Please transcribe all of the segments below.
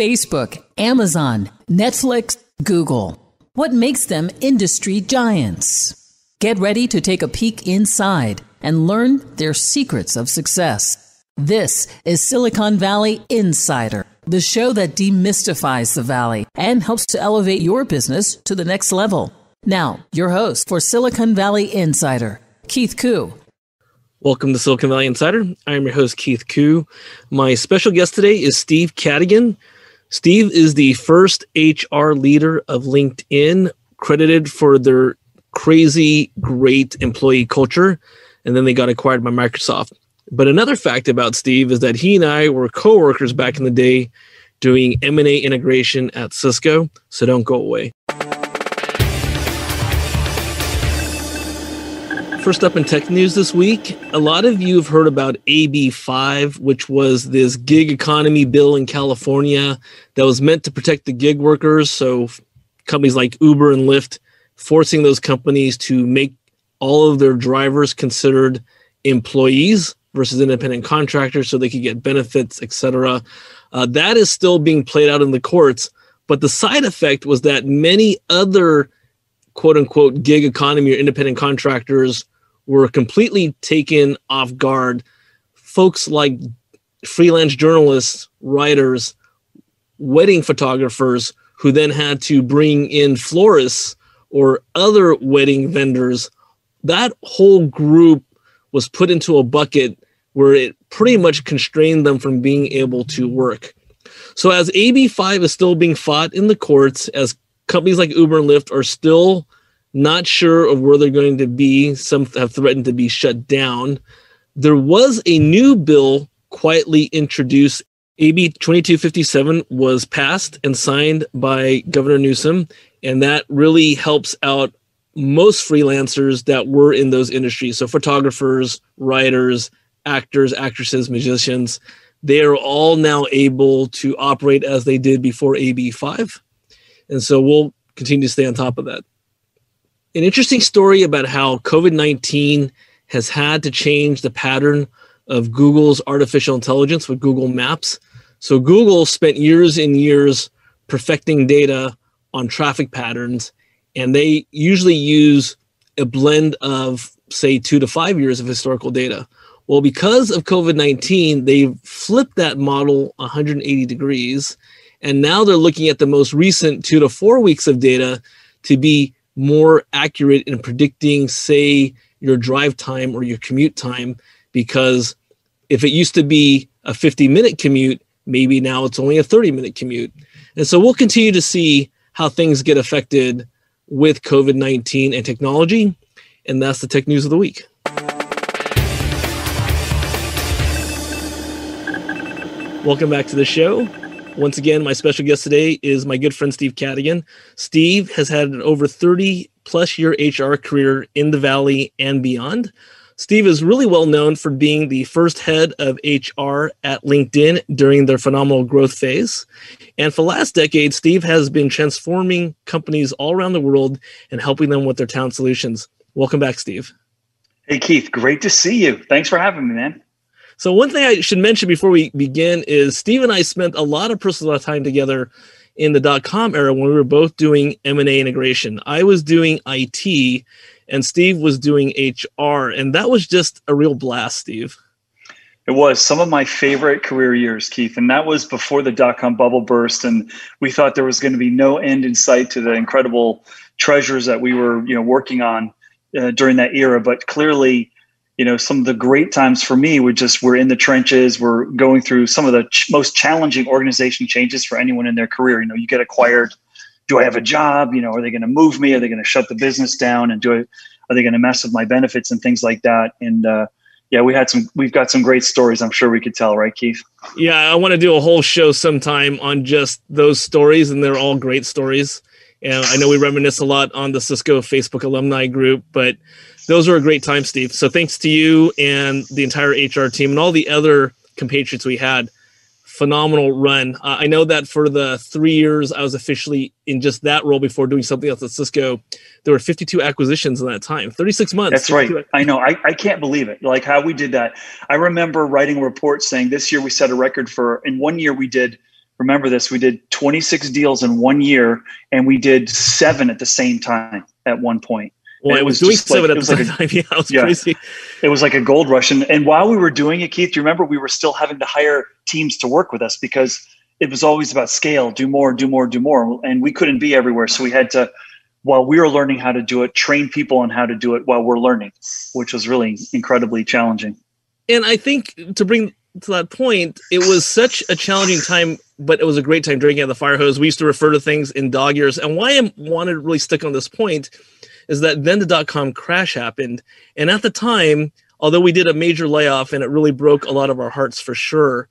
Facebook, Amazon, Netflix, Google. What makes them industry giants? Get ready to take a peek inside and learn their secrets of success. This is Silicon Valley Insider, the show that demystifies the Valley and helps to elevate your business to the next level. Now, your host for Silicon Valley Insider, Keith Koo. Welcome to Silicon Valley Insider. I'm your host, Keith Koo. My special guest today is Steve Cadigan. Steve is the first HR leader of LinkedIn, credited for their crazy great employee culture, and then they got acquired by Microsoft. But another fact about Steve is that he and I were coworkers back in the day doing M&A integration at Cisco, so don't go away. First up in tech news this week, a lot of you have heard about AB5, which was this gig economy bill in California that was meant to protect the gig workers. So companies like Uber and Lyft, forcing those companies to make all of their drivers considered employees versus independent contractors so they could get benefits, etc. That is still being played out in the courts. But the side effect was that many other quote unquote gig economy or independent contractors were completely taken off guard. Folks like freelance journalists, writers, wedding photographers, who then had to bring in florists or other wedding vendors, that whole group was put into a bucket where it pretty much constrained them from being able to work. So as AB5 is still being fought in the courts, as companies like Uber and Lyft are still not sure of where they're going to be, some have threatened to be shut down, there was a new bill quietly introduced. AB 2257 was passed and signed by Governor Newsom, and that really helps out most freelancers that were in those industries. So photographers, writers, actors, actresses, musicians, they are all now able to operate as they did before AB5. And so we'll continue to stay on top of that. An interesting story about how COVID-19 has had to change the pattern of Google's artificial intelligence with Google Maps. So Google spent years and years perfecting data on traffic patterns, and they usually use a blend of, say, 2 to 5 years of historical data. Well, because of COVID-19, they've flipped that model 180 degrees, and now they're looking at the most recent 2 to 4 weeks of data to be more accurate in predicting, say, your drive time or your commute time, because if it used to be a 50-minute commute, maybe now it's only a 30-minute commute. And so we'll continue to see how things get affected with COVID-19 and technology, and that's the tech news of the week. Welcome back to the show. Once again, my special guest today is my good friend, Steve Cadigan. Steve has had an over 30-plus year HR career in the Valley and beyond. Steve is really well known for being the first head of HR at LinkedIn during their phenomenal growth phase. And for the last decade, Steve has been transforming companies all around the world and helping them with their talent solutions. Welcome back, Steve. Hey, Keith. Great to see you. Thanks for having me, man. So one thing I should mention before we begin is Steve and I spent a lot of personal time together in the .com era when we were both doing M&A integration. I was doing IT and Steve was doing HR, and that was just a real blast, Steve. It was some of my favorite career years, Keith, and that was before the .com bubble burst, and we thought there was going to be no end in sight to the incredible treasures that we were, working on during that era. But clearly, some of the great times for me we're in the trenches. We're going through some of the most challenging organization changes for anyone in their career. You get acquired. Do I have a job? Are they going to move me? Are they going to shut the business down? And are they going to mess with my benefits and things like that? And we've got some great stories. I'm sure we could tell, right, Keith? Yeah, I want to do a whole show sometime on just those stories, and they're all great stories. And I know we reminisce a lot on the Cisco Facebook alumni group, but those were a great time, Steve. So thanks to you and the entire HR team and all the other compatriots we had. Phenomenal run. I know that for the 3 years I was officially in just that role before doing something else at Cisco, there were 52 acquisitions in that time, 36 months. That's right. I know. I can't believe it. Like how we did that. I remember writing a report saying this year we set a record for, in 1 year we did remember this, we did 26 deals in 1 year, and we did 7 at the same time at one point. Well, it was doing 7 at the same time. Yeah, it was crazy. It was like a gold rush. And while we were doing it, Keith, do you remember we were still having to hire teams to work with us because it was always about scale, do more. And we couldn't be everywhere. So we had to, while we were learning how to do it, train people on how to do it while we're learning, which was really incredibly challenging. And I think to bring to that point, it was such a challenging time, but it was a great time drinking at the fire hose. We used to refer to things in dog years. And why I wanted to really stick on this point is that then the dot-com crash happened. And at the time, although we did a major layoff and it really broke a lot of our hearts for sure,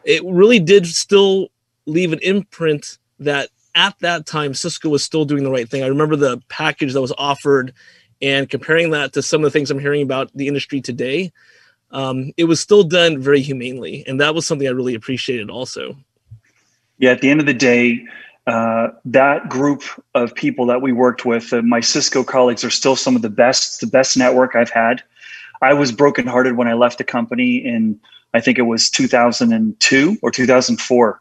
it really did still leave an imprint that at that time, Cisco was still doing the right thing. I remember the package that was offered, and comparing that to some of the things I'm hearing about the industry today, it was still done very humanely. And that was something I really appreciated also. Yeah, at the end of the day, that group of people that we worked with, my Cisco colleagues, are still some of the best network I've had. I was brokenhearted when I left the company in, I think it was 2002 or 2004.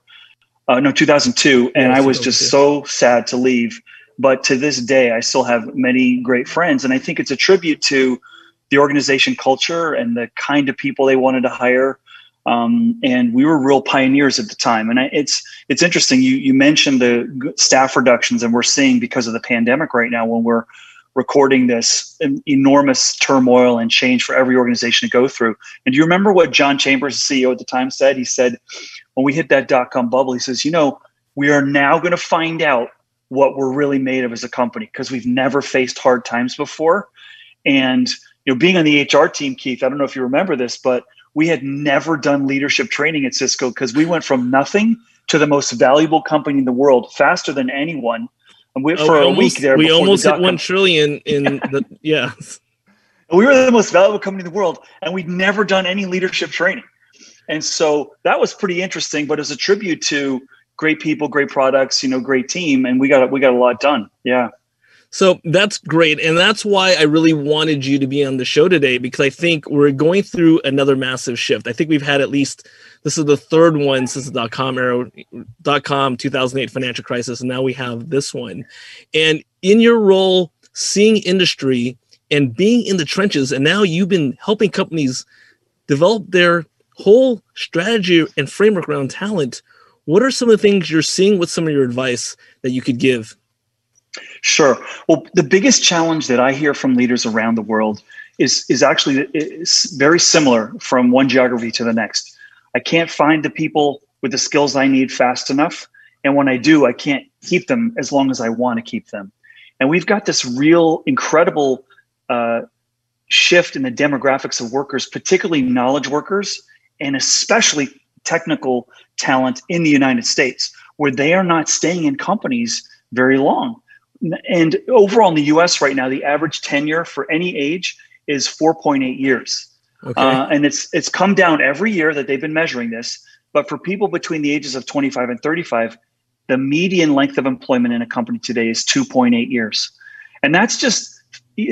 2002. And I was just so sad to leave. But to this day, I still have many great friends. And I think it's a tribute to the organization culture and the kind of people they wanted to hire. And we were real pioneers at the time. And it's interesting. You mentioned the staff reductions, and we're seeing, because of the pandemic right now, when we're recording this enormous turmoil and change for every organization to go through. And do you remember what John Chambers, the CEO at the time, said? He said, when we hit that dot-com bubble, he says, we are now going to find out what we're really made of as a company, because we've never faced hard times before. And being on the HR team, Keith, I don't know if you remember this, but we had never done leadership training at Cisco, because we went from nothing to the most valuable company in the world faster than anyone. And we almost hit $1 trillion in the yeah. We were the most valuable company in the world, and we'd never done any leadership training. And so that was pretty interesting, but as a tribute to great people, great products, great team, and we got a lot done. Yeah. So that's great. And that's why I really wanted you to be on the show today, because I think we're going through another massive shift. I think we've had this is the third one since the dot-com era, dot-com 2008 financial crisis, and now we have this one. And in your role, seeing industry and being in the trenches, and now you've been helping companies develop their whole strategy and framework around talent. What are some of the things you're seeing with some of your advice that you could give? Sure. Well, the biggest challenge that I hear from leaders around the world is very similar from one geography to the next. I can't find the people with the skills I need fast enough. And when I do, I can't keep them as long as I want to keep them. And we've got this real incredible shift in the demographics of workers, particularly knowledge workers, and especially technical talent in the United States, where they are not staying in companies very long. And overall in the US right now, the average tenure for any age is 4.8 years. Okay. And it's come down every year that they've been measuring this. But for people between the ages of 25 and 35, the median length of employment in a company today is 2.8 years. And that's just,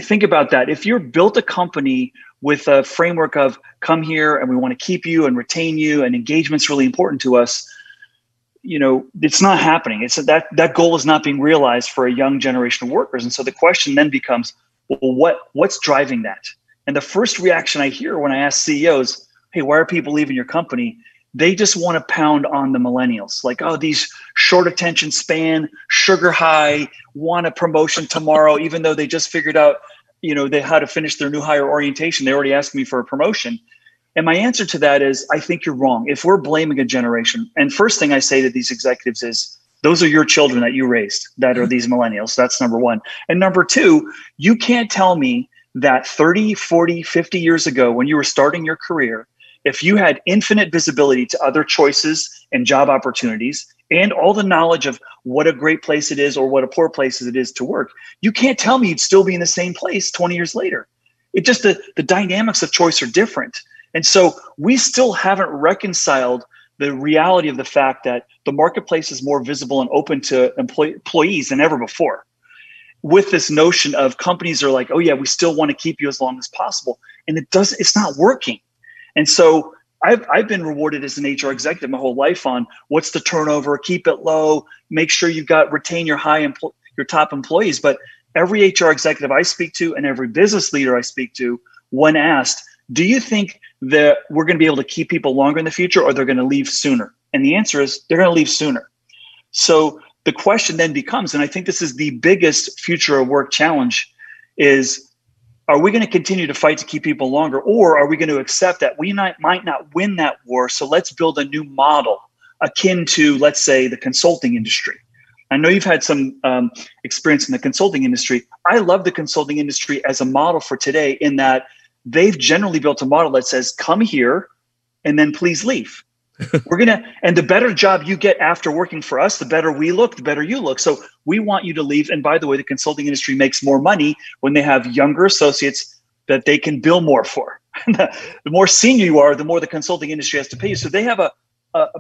think about that. If you're built a company with a framework of come here and we want to keep you and retain you, and engagement's really important to us, it's not happening. It's that goal is not being realized for a young generation of workers. And so the question then becomes, well, what's driving that? And the first reaction I hear when I ask CEOs, hey, why are people leaving your company? They just want to pound on the millennials. Like, oh, these short attention span, sugar high, want a promotion tomorrow, even though they just figured out, how to finish their new hire orientation. They already asked me for a promotion. And my answer to that is, I think you're wrong. If we're blaming a generation, and first thing I say to these executives is, those are your children that you raised that are these millennials. That's number one. And number two, you can't tell me that 30, 40, 50 years ago, when you were starting your career, if you had infinite visibility to other choices and job opportunities and all the knowledge of what a great place it is or what a poor place it is to work, you can't tell me you'd still be in the same place 20 years later. It just, the dynamics of choice are different. And so we still haven't reconciled the reality of the fact that the marketplace is more visible and open to employees than ever before, with this notion of companies are like, oh yeah, we still want to keep you as long as possible. And it's not working. And so I've been rewarded as an HR executive my whole life on what's the turnover, keep it low, make sure retain your your top employees. But every HR executive I speak to and every business leader I speak to, when asked, do you think that we're going to be able to keep people longer in the future, or they're going to leave sooner? And the answer is they're going to leave sooner. So the question then becomes, and I think this is the biggest future of work challenge, is, are we going to continue to fight to keep people longer, or are we going to accept that we might not win that war? So let's build a new model akin to, let's say, the consulting industry. I know you've had some experience in the consulting industry. I love the consulting industry as a model for today, in that they've generally built a model that says, come here and then please leave. And the better job you get after working for us, the better we look, the better you look. So we want you to leave. And by the way, the consulting industry makes more money when they have younger associates that they can bill more for. The more senior you are, the more the consulting industry has to pay you. So they have a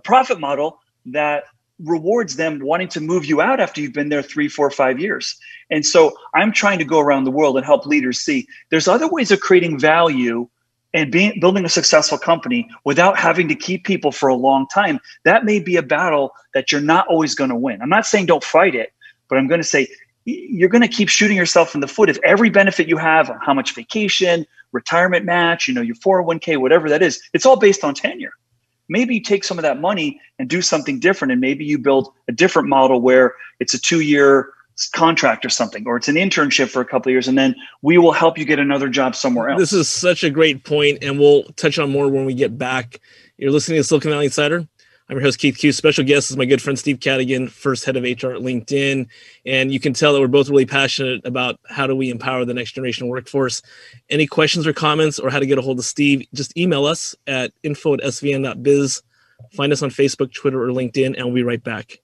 profit model that rewards them wanting to move you out after you've been there 3, 4, 5 years. And so I'm trying to go around the world and help leaders see there's other ways of creating value and building a successful company without having to keep people for a long time. That may be a battle that you're not always going to win. I'm not saying don't fight it, but I'm going to say you're going to keep shooting yourself in the foot if every benefit you have, how much vacation, retirement match, your 401k, whatever that is, it's all based on tenure. Maybe you take some of that money and do something different, and maybe you build a different model where it's a 2-year contract or something, or it's an internship for a couple of years, and then we will help you get another job somewhere else. This is such a great point, and we'll touch on more when we get back. You're listening to Silicon Valley Insider. I'm your host, Keith Q. Special guest is my good friend, Steve Cadigan, first head of HR at LinkedIn. And you can tell that we're both really passionate about how do we empower the next generation workforce. Any questions or comments or how to get a hold of Steve, just email us at info@svn.biz. Find us on Facebook, Twitter, or LinkedIn, and we'll be right back.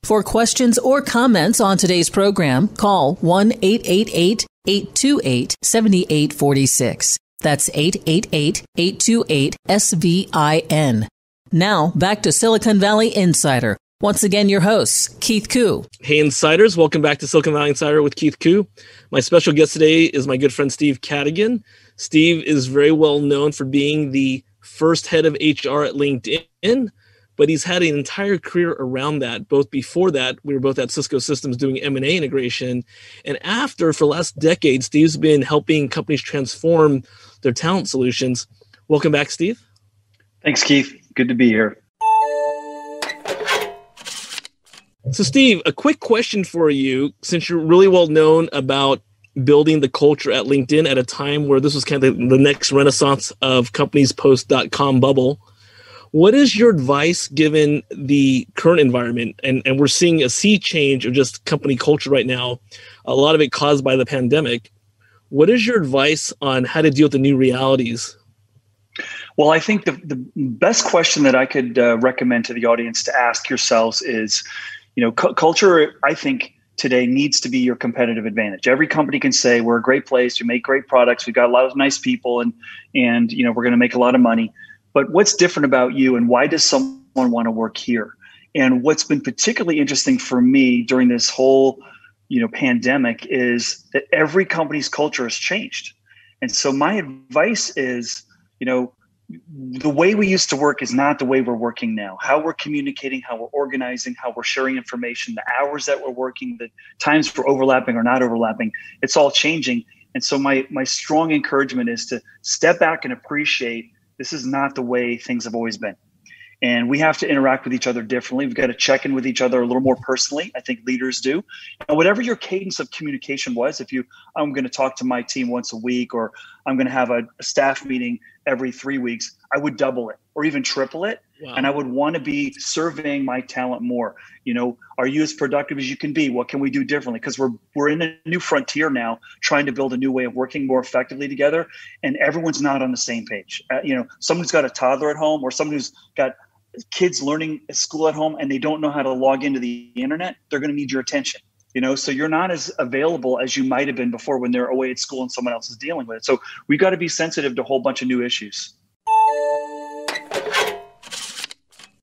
For questions or comments on today's program, call 1-888-828-7846. That's 888-828-SVIN. Now, back to Silicon Valley Insider. Once again, your hosts, Keith Koo. Hey, Insiders. Welcome back to Silicon Valley Insider with Keith Koo. My special guest today is my good friend, Steve Cadigan. Steve is very well known for being the first head of HR at LinkedIn, but he's had an entire career around that. Both before that, we were both at Cisco Systems doing M&A integration. And after, for the last decade, Steve's been helping companies transform their talent solutions. Welcome back, Steve. Thanks, Keith. Good to be here. So, Steve, a quick question for you, since you're really well known about building the culture at LinkedIn at a time where this was kind of the next renaissance of companies post.com bubble. What is your advice given the current environment? And we're seeing a sea change of just company culture right now, a lot of it caused by the pandemic. What is your advice on how to deal with the new realities? Well, I think the best question that I could recommend to the audience to ask yourselves is, culture, I think, today needs to be your competitive advantage. Every company can say, we're a great place, we make great products, we've got a lot of nice people, and we're going to make a lot of money. But what's different about you, and why does someone want to work here? And what's been particularly interesting for me during this whole, pandemic is that every company's culture has changed. And so my advice is, the way we used to work is not the way we're working now. How we're communicating, how we're organizing, how we're sharing information, the hours that we're working, the times we're overlapping or not overlapping, it's all changing. And so my strong encouragement is to step back and appreciate this is not the way things have always been. And we have to interact with each other differently. We've got to check in with each other a little more personally. I think leaders do. And whatever your cadence of communication was, I'm going to talk to my team once a week, or I'm going to have a staff meeting every 3 weeks, I would double it or even triple it. Wow. And I would want to be surveying my talent more. Are you as productive as you can be? What can we do differently? Because we're in a new frontier now, trying to build a new way of working more effectively together. And everyone's not on the same page. Someone who's got a toddler at home, or someone who's got kids learning at school at home, and they don't know how to log into the internet, they're going to need your attention. So you're not as available as you might have been before when they're away at school and someone else is dealing with it. So we've got to be sensitive to a whole bunch of new issues.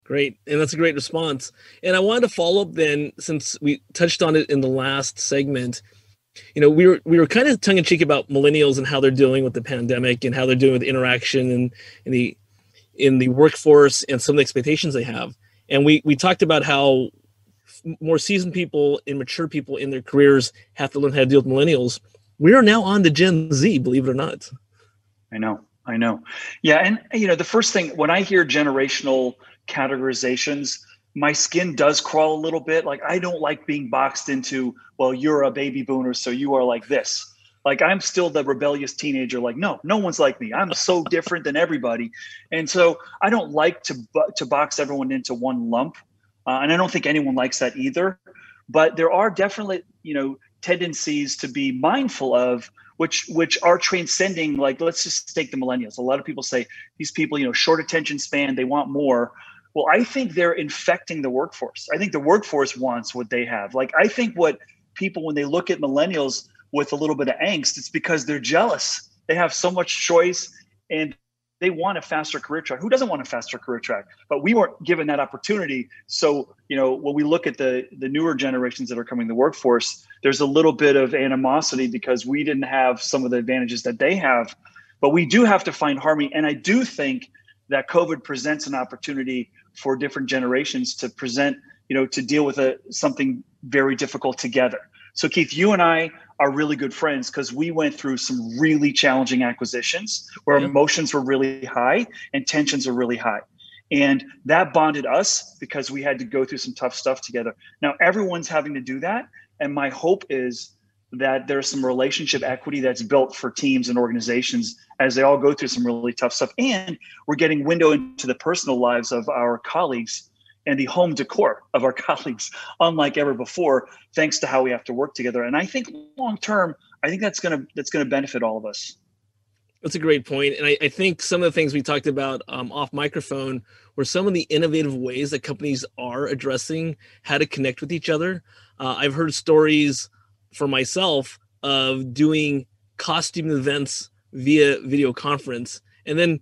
Great. And that's a great response. And I wanted to follow up then, since we touched on it in the last segment. We were kind of tongue in cheek about millennials and how they're dealing with the pandemic and how they're doing with interaction and the in the workforce and some of the expectations they have. And we talked about how more seasoned people and mature people in their careers have to learn how to deal with millennials. We are now on to Gen Z, believe it or not. I know. Yeah. And, the first thing when I hear generational categorizations, my skin does crawl a little bit. Like, I don't like being boxed into, well, you're a baby boomer, so you are like this. Like, I'm still the rebellious teenager. Like, no one's like me. I'm so different than everybody. And so I don't like to box everyone into one lump. And I don't think anyone likes that either. But there are definitely, tendencies to be mindful of, which are transcending. Like, let's just take the millennials. A lot of people say these people, short attention span, they want more. Well, I think they're infecting the workforce. I think the workforce wants what they have. Like, I think what people, when they look at millennials with a little bit of angst, it's because they're jealous. They have so much choice and they want a faster career track. Who doesn't want a faster career track? But we weren't given that opportunity. So, when we look at the newer generations that are coming to the workforce, there's a little bit of animosity because we didn't have some of the advantages that they have. But we do have to find harmony. And I do think that COVID presents an opportunity for different generations to present, to deal with something very difficult together. So Keith, you and I are really good friends because we went through some really challenging acquisitions where emotions were really high and tensions are really high. And that bonded us because we had to go through some tough stuff together. Now everyone's having to do that. And my hope is that there's some relationship equity that's built for teams and organizations as they all go through some really tough stuff. And we're getting window into the personal lives of our colleagues and the home decor of our colleagues, unlike ever before, thanks to how we have to work together. And I think long term, I think that's gonna benefit all of us. That's a great point. And I think some of the things we talked about off microphone were some of the innovative ways that companies are addressing how to connect with each other. I've heard stories for myself of doing costume events via video conference and then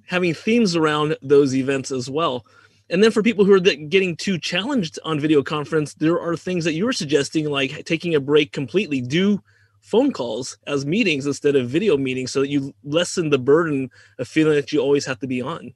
having themes around those events as well. And then for people who are getting too challenged on video conference, there are things that you were suggesting, like taking a break completely, do phone calls as meetings instead of video meetings so that you lessen the burden of feeling that you always have to be on.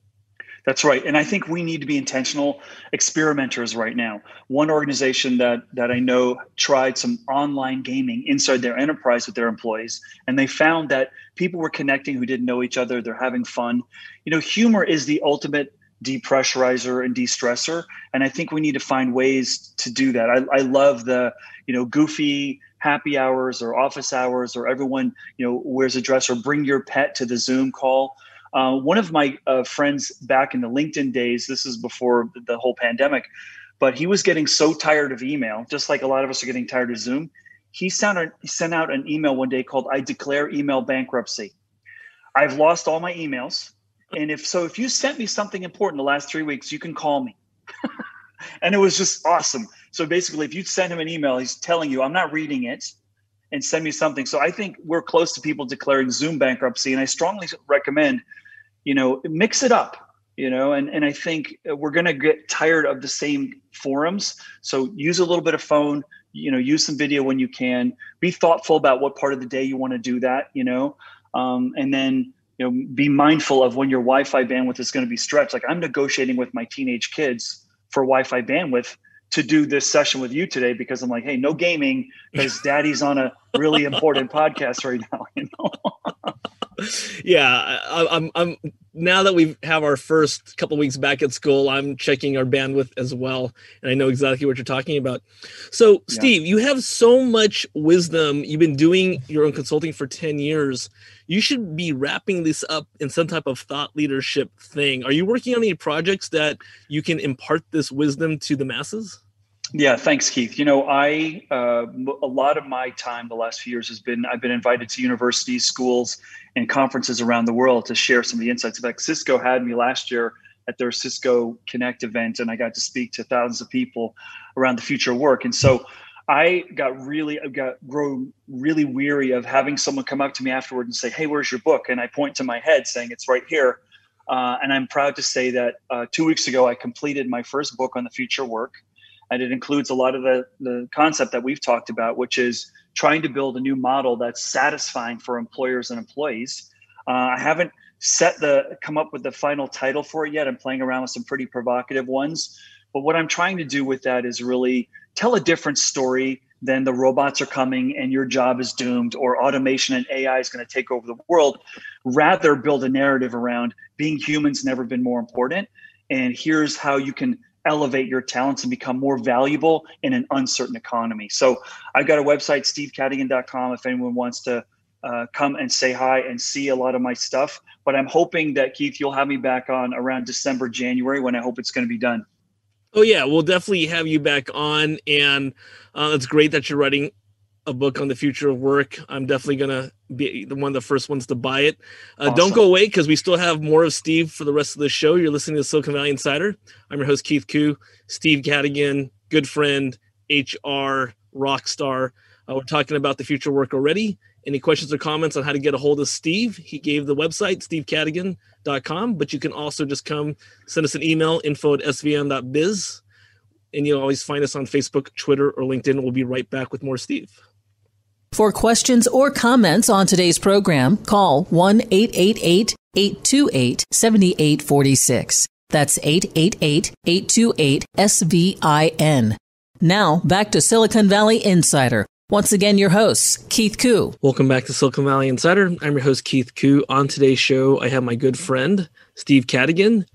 That's right. And I think we need to be intentional experimenters right now. One organization that I know tried some online gaming inside their enterprise with their employees, and they found that people were connecting who didn't know each other. They're having fun. Humor is the ultimate depressurizer and de-stressor. And I think we need to find ways to do that. I love the, goofy happy hours or office hours, or everyone, wears a dress, or bring your pet to the Zoom call. One of my friends back in the LinkedIn days, this is before the whole pandemic, but he was getting so tired of email, just like a lot of us are getting tired of Zoom. He sent out an email one day called, "I declare email bankruptcy. I've lost all my emails. And if you sent me something important the last 3 weeks, you can call me." And it was just awesome. So basically, if you send him an email, he's telling you, "I'm not reading it, and send me something." So I think we're close to people declaring Zoom bankruptcy. And I strongly recommend, mix it up, and I think we're going to get tired of the same forums. So use a little bit of phone, use some video when you can. Be thoughtful about what part of the day you want to do that, and then, be mindful of when your Wi-Fi bandwidth is going to be stretched. Like, I'm negotiating with my teenage kids for Wi-Fi bandwidth to do this session with you today, because I'm like, hey, no gaming because daddy's on a really important podcast right now. Yeah, I'm now that we have our first couple of weeks back at school, I'm checking our bandwidth as well, and I know exactly what you're talking about. So, Steve, you have so much wisdom. You've been doing your own consulting for 10 years. You should be wrapping this up in some type of thought leadership thing. Are you working on any projects that you can impart this wisdom to the masses? Yeah, thanks, Keith. A lot of my time the last few years I've been invited to universities, schools, and conferences around the world to share some of the insights. In fact, Cisco had me last year at their Cisco Connect event, and I got to speak to thousands of people around the future of work. And so I grown really weary of having someone come up to me afterward and say, "Hey, where's your book?" And I point to my head saying, "It's right here." And I'm proud to say that 2 weeks ago, I completed my first book on the future of work. And it includes a lot of the concept that we've talked about, which is trying to build a new model that's satisfying for employers and employees. I haven't come up with the final title for it yet. I'm playing around with some pretty provocative ones. But what I'm trying to do with that is really tell a different story than the robots are coming and your job is doomed, or automation and AI is going to take over the world. Rather build a narrative around being human's never been more important. And here's how you can elevate your talents and become more valuable in an uncertain economy. So I've got a website, stevecadigan.com, if anyone wants to come and say hi and see a lot of my stuff. But I'm hoping that, Keith, you'll have me back on around December, January, when I hope it's going to be done. Oh, yeah, we'll definitely have you back on. And it's great that you're writing a book on the future of work. I'm definitely going to be one of the first ones to buy it. Awesome. Don't go away, because we still have more of Steve for the rest of the show. You're listening to Silicon Valley Insider. I'm your host, Keith Koo. Steve Cadigan, good friend, HR, rock star. We're talking about the future of work already. Any questions or comments on how to get a hold of Steve? He gave the website, stevecadigan.com, but you can also just come send us an email, info@svm.biz. And you'll always find us on Facebook, Twitter, or LinkedIn. We'll be right back with more Steve. For questions or comments on today's program, call 1-888-828-7846. That's 888-828-SVIN. Now, back to Silicon Valley Insider. Once again, your host, Keith Koo. Welcome back to Silicon Valley Insider. I'm your host, Keith Koo. On today's show, I have my good friend, Steve Cadigan,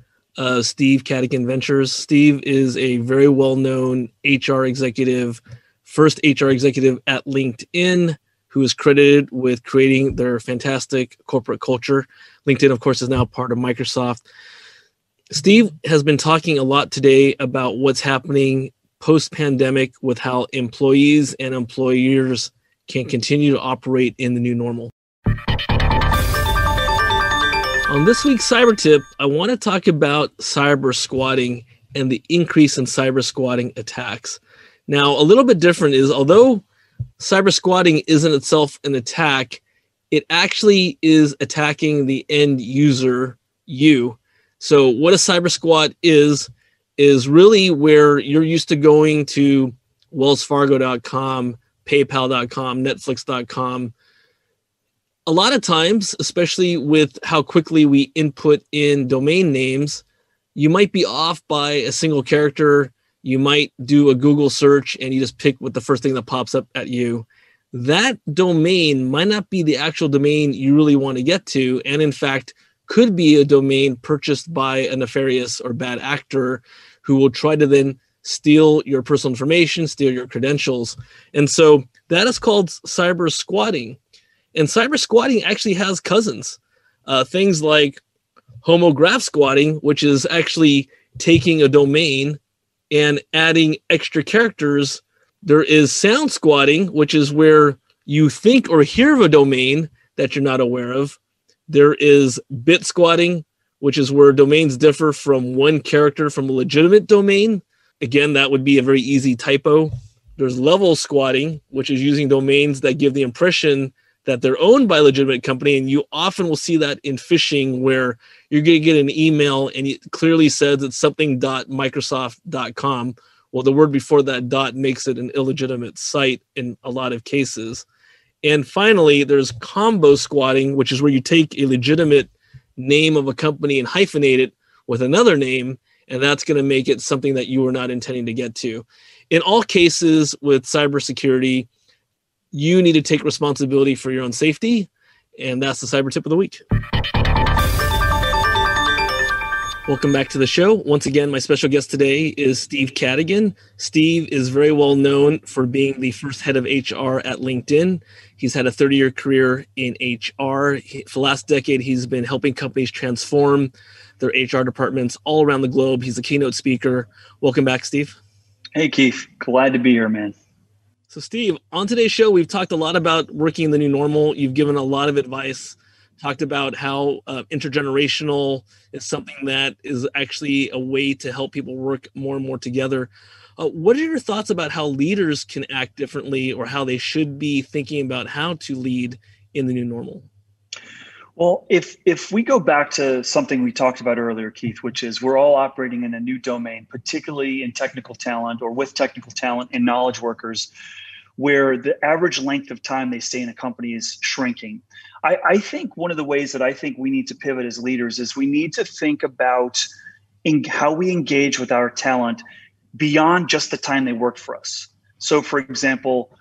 Steve Cadigan Ventures. Steve is a very well-known HR executive, first HR executive at LinkedIn, who is credited with creating their fantastic corporate culture. LinkedIn, of course, is now part of Microsoft. Steve has been talking a lot today about what's happening post-pandemic with how employees and employers can continue to operate in the new normal. On this week's Cyber Tip, I want to talk about cyber squatting and the increase in cyber squatting attacks. Now, a little bit different is, although cyber squatting isn't itself an attack, it actually is attacking the end user, you. So what a cyber squat is really where you're used to going to wellsfargo.com, paypal.com, netflix.com. A lot of times, especially with how quickly we input in domain names, you might be off by a single character. You might do a Google search and you just pick what the first thing that pops up at you. That domain might not be the actual domain you really want to get to, and in fact, could be a domain purchased by a nefarious or bad actor who will try to then steal your personal information, steal your credentials. And so that is called cyber squatting. And cyber squatting actually has cousins. Things like homograph squatting, which is actually taking a domain and adding extra characters. There is sound squatting, which is where you think or hear of a domain that you're not aware of. There is bit squatting, which is where domains differ from one character from a legitimate domain. Again, that would be a very easy typo. There's level squatting, which is using domains that give the impression that they're owned by a legitimate company. And you often will see that in phishing, where you're going to get an email and it clearly says it's something.microsoft.com. Well, the word before that dot makes it an illegitimate site in a lot of cases. And finally, there's combo squatting, which is where you take a legitimate name of a company and hyphenate it with another name, and that's going to make it something that you were not intending to get to. In all cases with cybersecurity, you need to take responsibility for your own safety, and that's the Cyber Tip of the Week. Welcome back to the show. Once again, my special guest today is Steve Cadigan. Steve is very well known for being the first head of HR at LinkedIn. He's had a 30-year career in HR. For the last decade, he's been helping companies transform their HR departments all around the globe. He's a keynote speaker. Welcome back, Steve. Hey, Keith. Glad to be here, man. So, Steve, on today's show, we've talked a lot about working in the new normal. You've given a lot of advice, talked about how intergenerational is something that is actually a way to help people work more and more together. What are your thoughts about how leaders can act differently, or how they should be thinking about how to lead in the new normal? Well, if we go back to something we talked about earlier, Keith, which is we're all operating in a new domain, particularly in technical talent or with technical talent and knowledge workers, where the average length of time they stay in a company is shrinking. I think one of the ways that I think we need to pivot as leaders is we need to think about how we engage with our talent beyond just the time they work for us. So for example,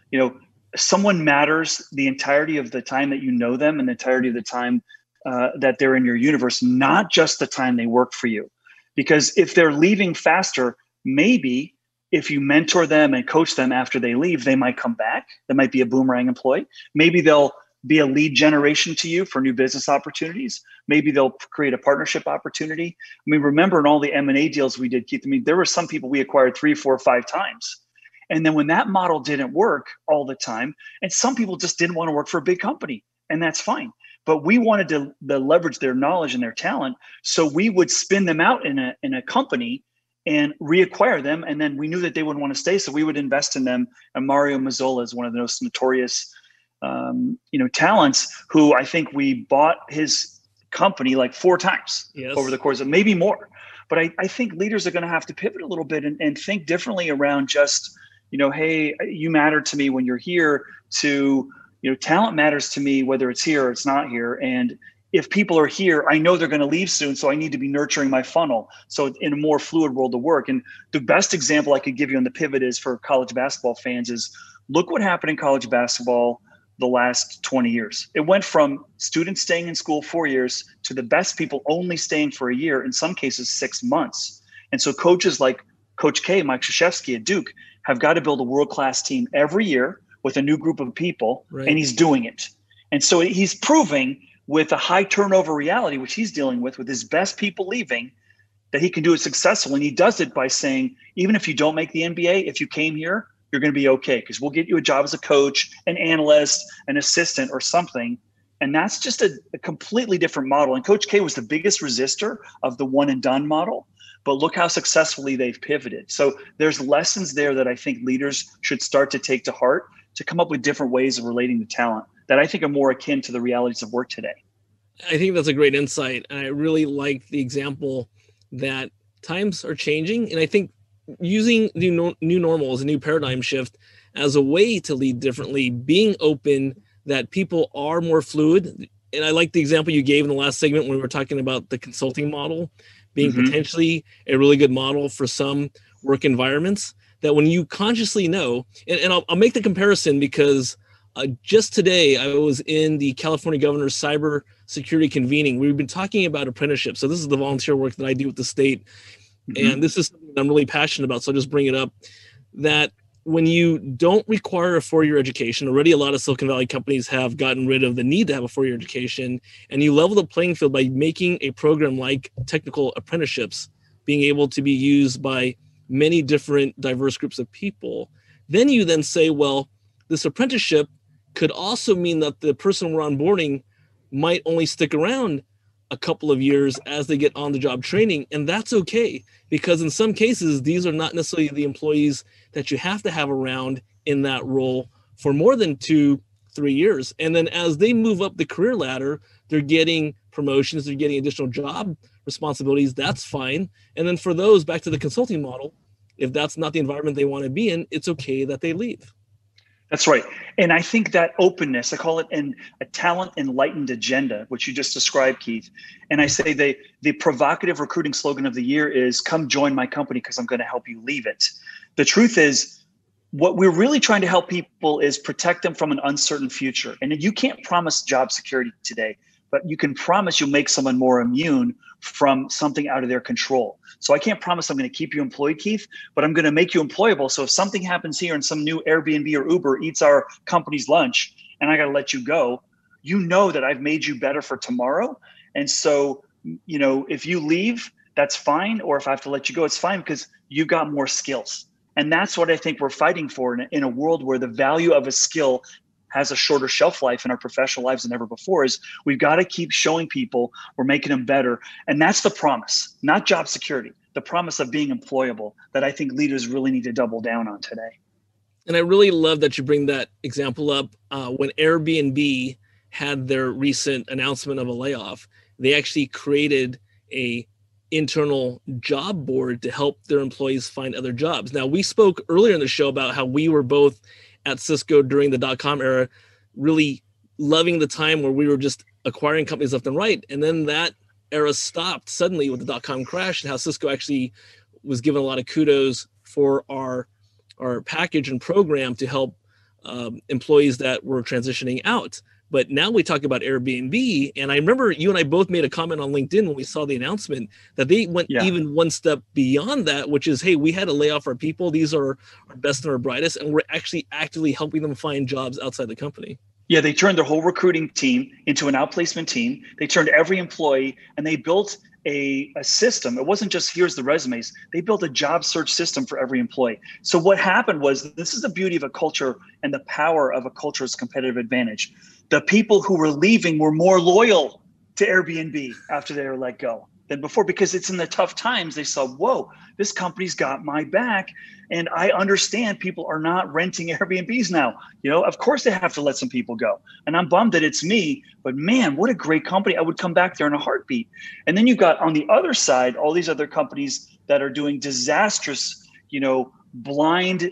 someone matters the entirety of the time that you know them and the entirety of the time that they're in your universe, not just the time they work for you. Because if they're leaving faster, maybe if you mentor them and coach them after they leave, they might come back. They might be a boomerang employee. Maybe they'll be a lead generation to you for new business opportunities. Maybe they'll create a partnership opportunity. I mean, remember in all the M&A deals we did, Keith, there were some people we acquired 3, 4, 5 times. And then when that model didn't work all the time, and some people just didn't want to work for a big company, and that's fine. But we wanted to leverage their knowledge and their talent. So we would spin them out in a company and reacquire them. And then we knew that they wouldn't want to stay. So we would invest in them. And Mario Mazzola is one of the most notorious talents, who I think we bought his company like 4 times over the course of maybe more. But I think leaders are going to have to pivot a little bit and think differently around just, hey, you matter to me when you're here, to, talent matters to me, whether it's here or it's not here. And if people are here, I know they're going to leave soon. So I need to be nurturing my funnel. So in a more fluid world of work. And the best example I could give you on the pivot is for college basketball fans is look what happened in college basketball the last 20 years. It went from students staying in school 4 years to the best people only staying for a year, in some cases 6 months. And so coaches like Coach K, Mike Krzyzewski at Duke, have got to build a world-class team every year with a new group of people, right. And he's doing it. And so he's proving with a high turnover reality, which he's dealing with his best people leaving, that he can do it successfully. And he does it by saying, even if you don't make the NBA, if you came here, you're going to be okay, because we'll get you a job as a coach, an analyst, an assistant, or something. And that's just a completely different model. And Coach K was the biggest resistor of the one and done model, but look how successfully they've pivoted. So there's lessons there that I think leaders should start to take to heart to come up with different ways of relating to talent that I think are more akin to the realities of work today. I think that's a great insight. And I really like the example that times are changing. And I think using new normal as a new paradigm shift as a way to lead differently, being open that people are more fluid. And I like the example you gave in the last segment when we were talking about the consulting model being potentially a really good model for some work environments, that when you consciously know, and I'll make the comparison because just today I was in the California Governor's cyber security convening. We've been talking about apprenticeships. So this is the volunteer work that I do with the state. And this is something that I'm really passionate about. So I'll just bring it up, that when you don't require a 4-year education, already a lot of Silicon Valley companies have gotten rid of the need to have a 4-year education, and you level the playing field by making a program like technical apprenticeships being able to be used by many different diverse groups of people, then you then say, well, this apprenticeship could also mean that the person we're onboarding might only stick around a couple of years as they get on the job training. And that's okay, because in some cases, these are not necessarily the employees that you have to have around in that role for more than 2-3 years. And then as they move up the career ladder, they're getting promotions, they're getting additional job responsibilities. That's fine. And then for those, back to the consulting model, if that's not the environment they want to be in, it's okay that they leave. That's right. And I think that openness, I call it a talent enlightened agenda, which you just described, Keith. And I say the provocative recruiting slogan of the year is, come join my company because I'm going to help you leave it. The truth is, what we're really trying to help people is protect them from an uncertain future. And you can't promise job security today, but you can promise you'll make someone more immune from something out of their control. So I can't promise I'm going to keep you employed, Keith, but I'm going to make you employable. So if something happens here and some new Airbnb or Uber eats our company's lunch and I got to let you go, you know that I've made you better for tomorrow. And so, if you leave, that's fine. Or if I have to let you go, it's fine, because you've got more skills. And that's what I think we're fighting for in a world where the value of a skill has a shorter shelf life in our professional lives than ever before. Is we've got to keep showing people we're making them better. And that's the promise, not job security, the promise of being employable, that I think leaders really need to double down on today. And I really love that you bring that example up. When Airbnb had their recent announcement of a layoff, they actually created a internal job board to help their employees find other jobs. Now, we spoke earlier in the show about how we were both at Cisco during the dot-com era, really loving the time where we were just acquiring companies left and right. And then that era stopped suddenly with the dot-com crash, and how Cisco actually was given a lot of kudos for our package and program to help employees that were transitioning out. But now we talk about Airbnb, and I remember you and I both made a comment on LinkedIn when we saw the announcement that they went even one step beyond that, which is, hey, we had to lay off our people. These are our best and our brightest, and we're actually actively helping them find jobs outside the company. Yeah, they turned their whole recruiting team into an outplacement team. They turned every employee, and they built a system. It wasn't just here's the resumes. They built a job search system for every employee. So what happened was, this is the beauty of a culture and the power of a culture's competitive advantage. The people who were leaving were more loyal to Airbnb after they were let go than before, because it's in the tough times they saw, whoa, this company's got my back. And I understand people are not renting Airbnbs now. Of course they have to let some people go. And I'm bummed that it's me, but man, what a great company. I would come back there in a heartbeat. And then you've got on the other side, all these other companies that are doing disastrous, blind,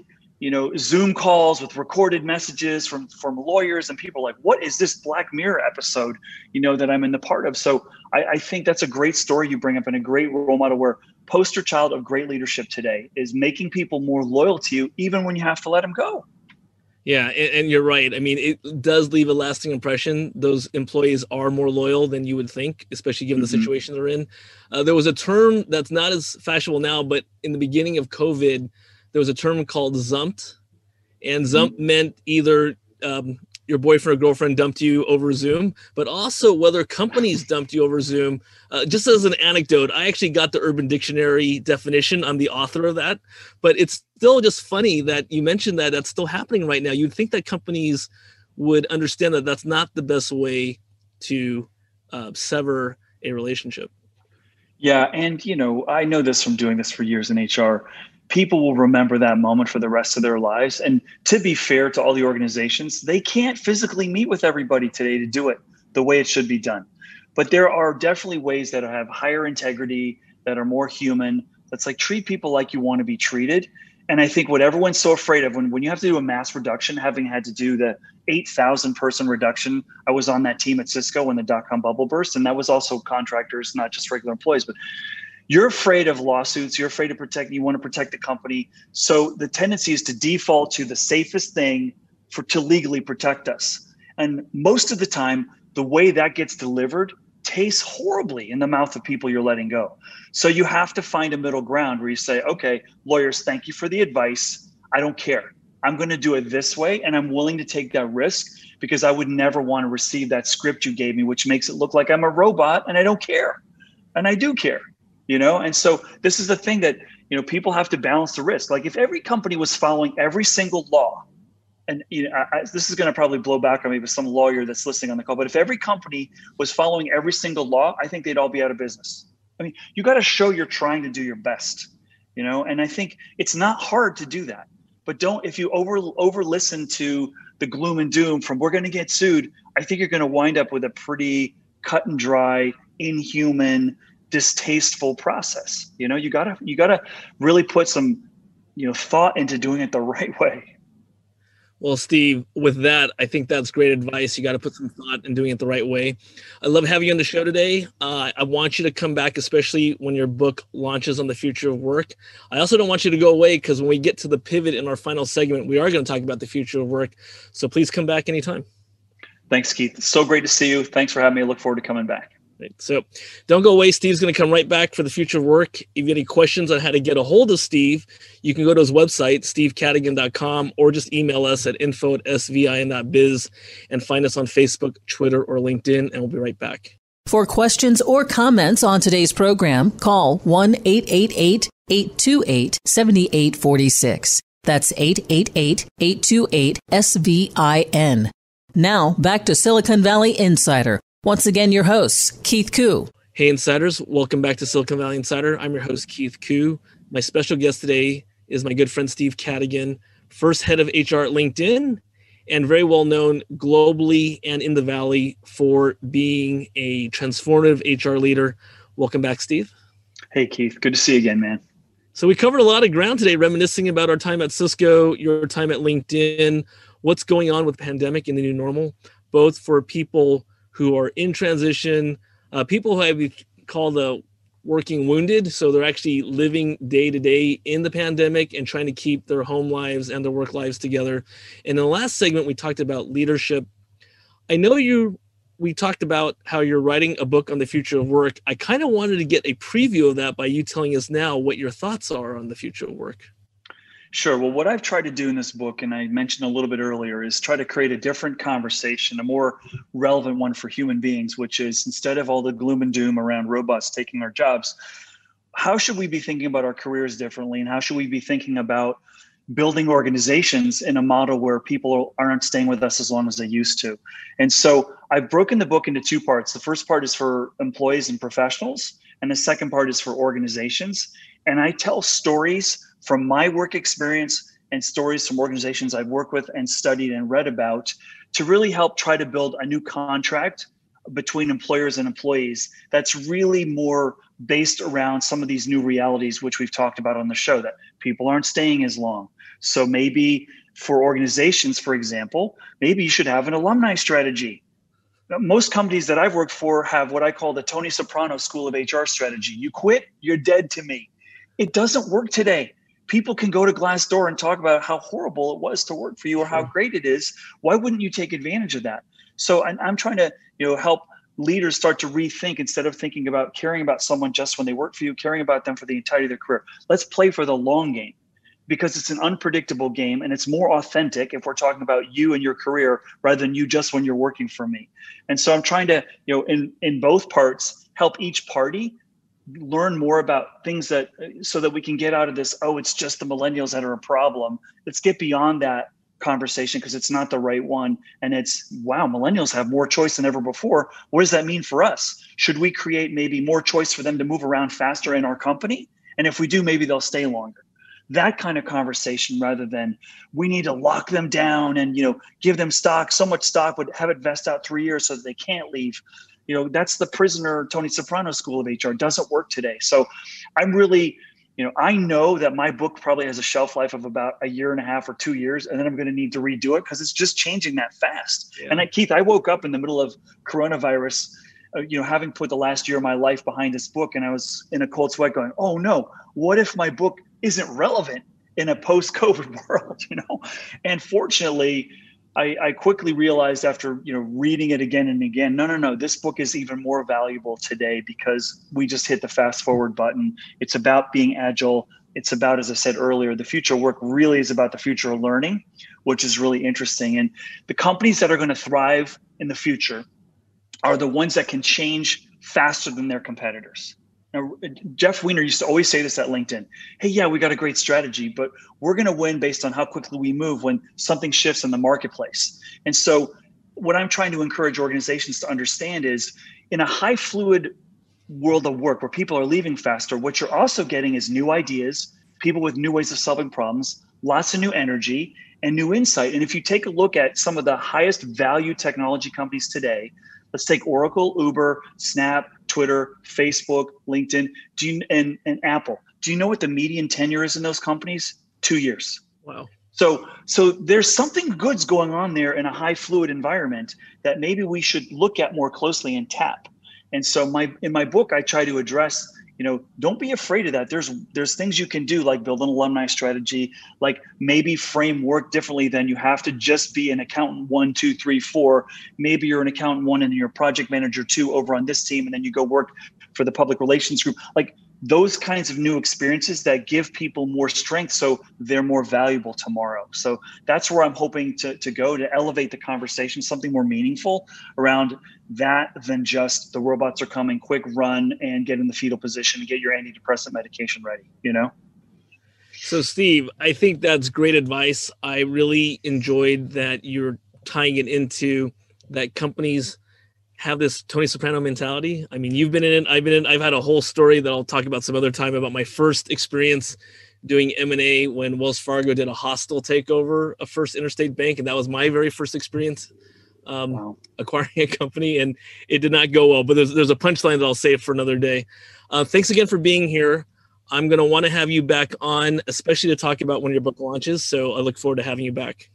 Zoom calls with recorded messages from lawyers, and people are like, what is this Black Mirror episode, that I'm in the part of? So I think that's a great story you bring up, and a great role model, where poster child of great leadership today is making people more loyal to you, even when you have to let them go. Yeah, and you're right. I mean, it does leave a lasting impression. Those employees are more loyal than you would think, especially given the situation they're in. There was a term that's not as fashionable now, but in the beginning of COVID, there was a term called zumped, and zump meant either your boyfriend or girlfriend dumped you over Zoom, but also whether companies dumped you over Zoom. Just as an anecdote, I actually got the Urban Dictionary definition. I'm the author of that, but it's still just funny that you mentioned that that's still happening right now. You'd think that companies would understand that that's not the best way to sever a relationship. Yeah, and I know this from doing this for years in HR. People will remember that moment for the rest of their lives. And to be fair to all the organizations, they can't physically meet with everybody today to do it the way it should be done. But there are definitely ways that have higher integrity, that are more human. That's like, treat people like you want to be treated. And I think what everyone's so afraid of, when you have to do a mass reduction, having had to do the 8,000 person reduction, I was on that team at Cisco when the dot-com bubble burst. And that was also contractors, not just regular employees, but you're afraid of lawsuits. You're afraid of you want to protect the company. So the tendency is to default to the safest thing to legally protect us. And most of the time, the way that gets delivered tastes horribly in the mouth of people you're letting go. So you have to find a middle ground where you say, okay, lawyers, thank you for the advice. I don't care. I'm going to do it this way. And I'm willing to take that risk, because I would never want to receive that script you gave me, which makes it look like I'm a robot, and I don't care. And I do care. And so this is the thing that, people have to balance the risk. Like, if every company was following every single law, and this is going to probably blow back on me with some lawyer that's listening on the call, but if every company was following every single law, I think they'd all be out of business. I mean, you got to show you're trying to do your best, and I think it's not hard to do that. But if you over listen to the gloom and doom from we're going to get sued, I think you're going to wind up with a pretty cut and dry, inhuman, distasteful process. You gotta really put some thought into doing it the right way. Well, Steve, with that, I think that's great advice. You got to put some thought in doing it the right way. I love having you on the show today. I want you to come back, especially when your book launches on the future of work. I also don't want you to go away, because when we get to the pivot in our final segment, we are going to talk about the future of work. So please come back anytime. Thanks, Keith. It's so great to see you. Thanks for having me. I look forward to coming back. So don't go away. Steve's going to come right back for the future of work. If you have any questions on how to get a hold of Steve, you can go to his website, stevecadigan.com, or just email us at info@svin.biz, and find us on Facebook, Twitter, or LinkedIn, and we'll be right back. For questions or comments on today's program, call 1-888-828-7846. That's 888-828-SVIN. Now, back to Silicon Valley Insider. Once again, your host, Keith Koo. Hey, Insiders. Welcome back to Silicon Valley Insider. I'm your host, Keith Koo. My special guest today is my good friend, Steve Cadigan, first head of HR at LinkedIn, and very well known globally and in the Valley for being a transformative HR leader. Welcome back, Steve. Hey, Keith. Good to see you again, man. So we covered a lot of ground today, reminiscing about our time at Cisco, your time at LinkedIn, what's going on with the pandemic and the new normal, both for people who are in transition, people who have called the working wounded. So they're actually living day to day in the pandemic and trying to keep their home lives and their work lives together. And in the last segment, we talked about leadership. I know we talked about how you're writing a book on the future of work. I kind of wanted to get a preview of that by you telling us now what your thoughts are on the future of work. Sure. Well, what I've tried to do in this book, and I mentioned a little bit earlier, is try to create a different conversation, a more relevant one for human beings, which is instead of all the gloom and doom around robots taking our jobs, how should we be thinking about our careers differently? And how should we be thinking about building organizations in a model where people aren't staying with us as long as they used to? And so I've broken the book into two parts. The first part is for employees and professionals, and the second part is for organizations. And I tell stories from my work experience and stories from organizations I've worked with and studied and read about to really help try to build a new contract between employers and employees that's really more based around some of these new realities, which we've talked about on the show, that people aren't staying as long. So maybe for organizations, for example, maybe you should have an alumni strategy. Most companies that I've worked for have what I call the Tony Soprano School of HR strategy. You quit, you're dead to me. It doesn't work today. People can go to Glassdoor and talk about how horrible it was to work for you or how great it is. Why wouldn't you take advantage of that? So I'm trying to, help leaders start to rethink, instead of thinking about caring about someone just when they work for you, caring about them for the entirety of their career. Let's play for the long game, because it's an unpredictable game and it's more authentic if we're talking about you and your career rather than you just when you're working for me. And so I'm trying to, in both parts, help each party learn more about things so that we can get out of this, it's just the millennials that are a problem. Let's get beyond that conversation, because it's not the right one. And it's, wow, millennials have more choice than ever before. What does that mean for us? Should we create maybe more choice for them to move around faster in our company? And if we do, maybe they'll stay longer. That kind of conversation, rather than we need to lock them down and, give them stock, so much stock, but have it vest out 3 years so that they can't leave. That's the prisoner Tony Soprano School of HR. It doesn't work today. So I'm really, I know that my book probably has a shelf life of about 1.5 years or 2 years, and then I'm going to need to redo it because it's just changing that fast. Yeah. And Keith, I woke up in the middle of coronavirus, having put the last year of my life behind this book, and I was in a cold sweat going, oh no, what if my book isn't relevant in a post-COVID world, And fortunately, I quickly realized after, reading it again and again, no, this book is even more valuable today because we just hit the fast forward button. It's about being agile. It's about, as I said earlier, the future of work really is about the future of learning, which is really interesting. And the companies that are going to thrive in the future are the ones that can change faster than their competitors. Now, Jeff Weiner used to always say this at LinkedIn. Hey, yeah, we got a great strategy, but we're going to win based on how quickly we move when something shifts in the marketplace. And so what I'm trying to encourage organizations to understand is, in a high fluid world of work where people are leaving faster, what you're also getting is new ideas, people with new ways of solving problems, lots of new energy and new insight. And if you take a look at some of the highest value technology companies today, let's take Oracle, Uber, Snap, Twitter, Facebook, LinkedIn, and Apple. Do you know what the median tenure is in those companies? 2 years. Wow. So there's something good's going on there in a high fluid environment that maybe we should look at more closely and tap. And so in my book, I try to address, don't be afraid of that. There's things you can do, like build an alumni strategy, like maybe frame work differently than you have to just be an accountant 1, 2, 3, 4. Maybe you're an accountant 1 and you're a project manager 2 over on this team, and then you go work for the public relations group. Like those kinds of new experiences that give people more strength so they're more valuable tomorrow. So that's where I'm hoping to go, to elevate the conversation, something more meaningful around that than just the robots are coming, quick run and get in the fetal position and get your antidepressant medication ready, So Steve, I think that's great advice. I really enjoyed that you're tying it into that companies have this Tony Soprano mentality. I mean, you've been in it, I've been in, I've had a whole story that I'll talk about some other time about my first experience doing M&A when Wells Fargo did a hostile takeover of First Interstate Bank. And that was my very first experience acquiring a company, and it did not go well, but there's a punchline that I'll save for another day. Thanks again for being here. I'm going to want to have you back on, especially to talk about one of your book launches. So I look forward to having you back.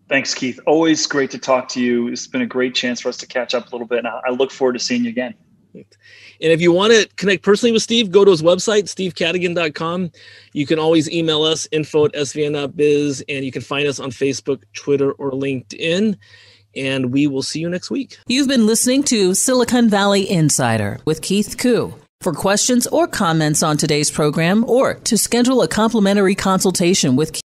Thanks, Keith. Always great to talk to you. It's been a great chance for us to catch up a little bit, and I look forward to seeing you again. And if you want to connect personally with Steve, go to his website, stevecadigan.com. You can always email us, info@svn.biz, and you can find us on Facebook, Twitter, or LinkedIn. And we will see you next week. You've been listening to Silicon Valley Insider with Keith Koo. For questions or comments on today's program, or to schedule a complimentary consultation with